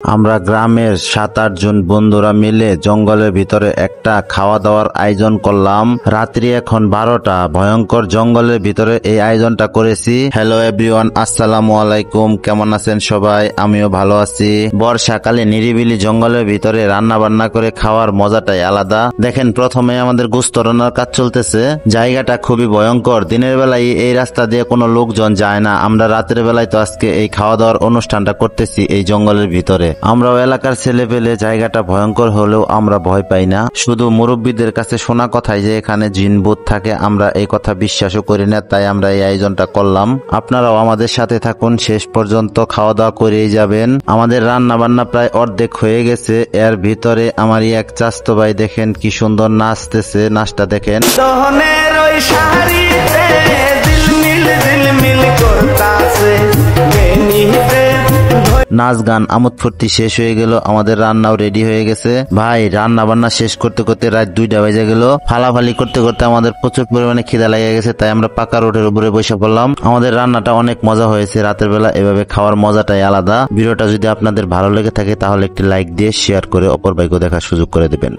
আমরা গ্রামের 7-8 জন বন্ধুরা মিলে জঙ্গলের ভিতরে একটা খাওয়া দাওয়ার আয়োজন করলাম। রাত্রি এখন 12টা। ভয়ঙ্কর জঙ্গলের ভিতরে এই আয়োজনটা করেছি। হ্যালো এভরিওয়ান, আসসালামু আলাইকুম। কেমন আছেন সবাই? আমিও ভালো আছি। বর্ষাকালে নিরিবিলি জঙ্গলের ভিতরে রান্না বান্না করে খাওয়ার মজাটাই আলাদা। দেখেন, প্রথমে আমাদের গোশত রান্নার কাজ চলতেছে। জায়গাটা খুবই ভয়ঙ্কর। দিনের বেলায় এই রাস্তা দিয়ে কোনো লোকজন যায় না। আমরা রাতের বেলায় তো আজকে এই খাওয়া দাওয়ার অনুষ্ঠানটা করতেছি এই জঙ্গলের ভিতরে। আমরাও এলাকার ছেলে পেলে, জায়গাটা ভয়ঙ্কর হলেও আমরা ভয় পাই না। শুধু মুরব্বীদের কাছে শোনা কথাই যে এখানে জিন ভূত থাকে, আমরা এই কথা বিশ্বাসও করি না, তাই আমরা এই আয়োজনটা করলাম। আপনারাও আমাদের সাথে থাকুন, শেষ পর্যন্ত খাওয়া দাওয়া করেই যাবেন। আমাদের রান্না বান্না প্রায় অর্ধেক হয়ে গেছে। এর ভিতরে আমারই এক চাচতো ভাই দেখেন কি সুন্দর নাচতেছে। নাচটা দেখেন। নাচ গান আমোদ ফুর্তি শেষ হয়ে গেল। আমাদের রান্নাও রেডি হয়ে গেছে। ভাই, রান্না বান্না শেষ করতে করতে রাত 2টা বেজে গেল। ফালাফালি করতে করতে আমাদের প্রচুর পরিমাণে খিদা লেগে গেছে, তাই আমরা পাকা রোডের উপরে বসে পড়লাম। আমাদের রান্নাটা অনেক মজা হয়েছে। রাতের বেলা এভাবে খাওয়ার মজাটাই আলাদা। ভিডিওটা যদি আপনাদের ভালো লেগে থাকে তাহলে একটি লাইক দিয়ে শেয়ার করে অপর ভাইকে দেখার সুযোগ করে দেবেন।